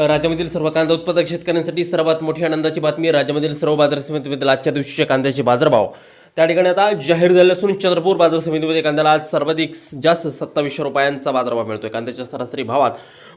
राज्यामधील सर्व कांदा उत्पादक शेतकऱ्यांसाठी सर्वात मोठी आनंदाची बातमी. राज्यामधील सर्व बाजार समितीमध्ये आजच्या दिवशीचे कांद्याचे बाजारभाव त्या ठिकाणी आता जाहीर झाले असून चंद्रपूर बाजार समितीमध्ये कांद्याला आज सर्वाधिक जास्त 2700 रुपयांचा बाजारभाव मिळतोय. कांद्याच्या सरासरी भावात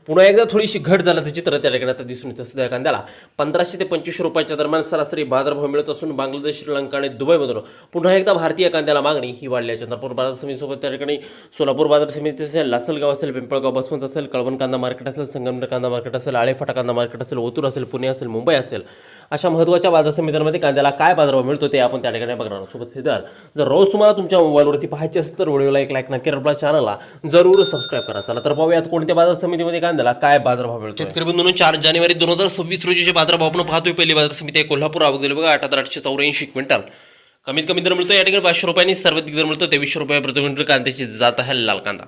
पुन्हा एकदा थोडीशी घट झाल्याचं चित्र त्या ठिकाणी आता दिसून येतं. सध्या कांद्याला 1500 ते 2500 रुपयाच्या दरम्यान सरासरी बाजारभाव मिळत असून बांगलादेश, श्रीलंका आणि दुबईमधून पुन्हा एकदा भारतीय कांद्याला मागणी ही वाढली आहे. चंद्रपूर बाजार समितीसोबत त्या ठिकाणी सोलापूर बाजार समिती असेल, लासलगाव असेल, पिंपळगाव, बसवंत असेल, कळवण कांदा मार्केट असेल, संगमनेर कांदा मार्केट असेल, आळेफाटा कांदा मार्केट असेल, ओतूर असेल, पुणे असेल, मुंबई असेल, अशा महत्त्वाच्या बाजार समित्यांमध्ये कांद्याला काय बाजारभाव मिळतो ते आपण त्या ठिकाणी बघणार आहोत. सोबत जर रोज तुम्हाला तुमच्या मोबाईलवरती पाहायचे असेल तर व्हिडिओला एक लाईक नक्की, आपल्या चॅनलला जरूर सबस्क्राईब करा. चला तर पाहूयात कोणत्या बाजार समितीमध्ये कांद्याला काय बाजारभाव मिळतो. शेतकरी बंधूंनो, 4 जानेवारी 2026 रोजीचे बाजारभाव आपण पाहतोय. पहिली बाजार समिती आहे कोल्हापूर. आवक दिली बघा 8,884 क्विंटल. कमीत कमी दर मिळतो या ठिकाणी 500 रुपयांनी, सर्वाधिक दर मिळतो 2300 रुपये प्रति क्विंटल. कांद्याची जात आहे लाल कांदा.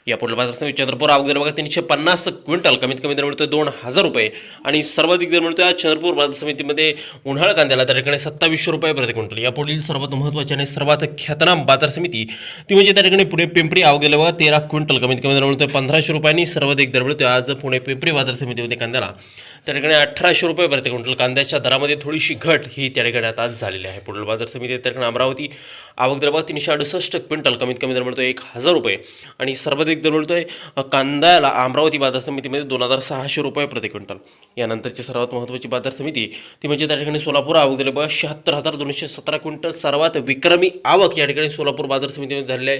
या पुढील बाजार समिती चंद्रपूर. आवक दर बघा 350 क्विंटल. कमीत कमी दर मिळतोय 2000 रुपये आणि सर्वाधिक दर मिळतोय आज चंद्रपूर बाजार समितीमध्ये उन्हाळ कांद्याला त्या ठिकाणी 2700 रुपये प्रति क्विंटल. या पुढील सर्वात महत्त्वाची आणि सर्वात ख्यातनाम बाजार समिती ती म्हणजे त्या ठिकाणी पुणे पिंपरी. आवक दिली बघा 13 क्विंटल. कमीत कमी दर मिळतोय 1500 रुपयांनी, सर्वाधिक दर मिळतोय आज पुणे पिंपरी बाजार समितीमध्ये कांद्याला त्या ठिकाणी 1800 रुपये प्रति क्विंटल. कांद्याच्या दरामध्ये थोडीशी घट ही त्या ठिकाणी आता झालेली आहे. पुढील बाजार समिती त्या ठिकाणी अमरावती. आवक दर बघा 368 क्विंटल. कमीत कमी दर मिळतोय 1000 रुपये आणि सर्वाधिक दर मिळतोय कांद्याला अमरावती बाजार समितीमध्ये 2600 रुपये प्रति क्विंटल. यानंतरची सर्वात महत्त्वाची बाजार समिती ती म्हणजे त्या ठिकाणी सोलापूर. आवक दिली बघा 76,217 क्विंटल. सर्वात विक्रमी आवक या ठिकाणी सोलापूर बाजार समितीमध्ये झालेली आहे.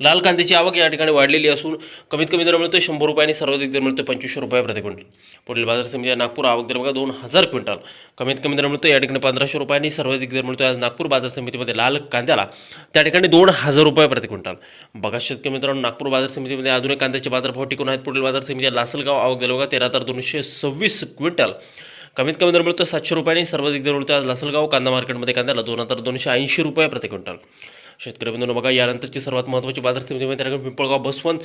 लाल कांद्याची आवक या ठिकाणी वाढलेली असून कमीत कमी दर मिळतोय 100 रुपये आणि सर्वाधिक दर मिळतोय 2500 रुपये प्रति क्विंटल. पुढील बाजार समिती नागपूर. आवक दर बघा 2000 क्विंटल. कमीत कमी दर मिळतो या ठिकाणी 1500 रुपये आणि सर्वाधिक दर मिळतो आज नागपूर बाजार समितीमध्ये लाल कांद्याला त्या ठिकाणी 2000 रुपये प्रति क्विंटल. बघा शेतकरी मित्रांनो, नागपूर बाजार समितीमध्ये आधुनिक कांद्याचे बाजारभाव टिकून आहेत. पुढील बाजार समिती लासलगाव. आवक दर बघा 13,226 क्विंटल. कमीत कमी दर मिळतो 700 रुपये आणि सर्वाधिक दर मिळतो आज लासलगाव कांदा मार्केटमध्ये कांद्याला 2280 रुपये प्रति क्विंटल. शेतकरी बंधूंनो, बघा यानंतरची सर्वात महत्त्वाची बाजार समितीमध्ये त्या ठिकाणी पिंपळगाव बसवंत.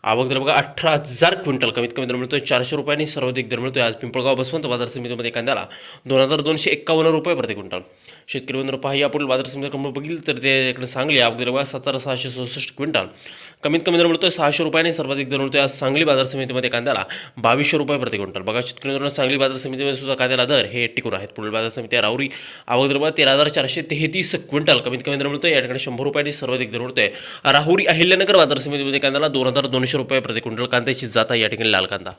आवक दर बघा 18,000 क्विंटल. कमीत कमी दर मिळतोय 400 रुपये आणि सर्वाधिक दर मिळतोय आज पिंपळगाव बसवंत बाजार समितीमध्ये कांद्याला 2251 रुपये प्रति क्विंटल. शेतकरी बंधूंनो, पहा या पुढील बाजार समितीकडे बघितलं तर ते इकडे सांगली. आवक दर बघा 17,666 क्विंटल. कमीत कमी दर मिळतोय 600 रुपये आणि सर्वाधिक दर मिळतोय आज सांगली बाजार समितीमध्ये कांद्याला 2200 रुपये प्रति क्विंटल. बघा शेतकरी मित्रांनो, सांगली बाजार समितीमध्ये सुद्धा कांद्याला दर हे टिकून आहेत. पुढील बाजार समिती राहुरी. आवक दर बघा 13,433 क्विंटल. कमीत कमी दर मिळतोय या ठिकाणी 100 रुपये आणि सर्वाधिक दर मिळतोय राहुरी अहिल्यानगर बाजार समितीमध्ये कांद्याला 2200 रुपये प्रति क्विंटल. कांद्याची जात आहे या ठिकाणी लाल कांदा.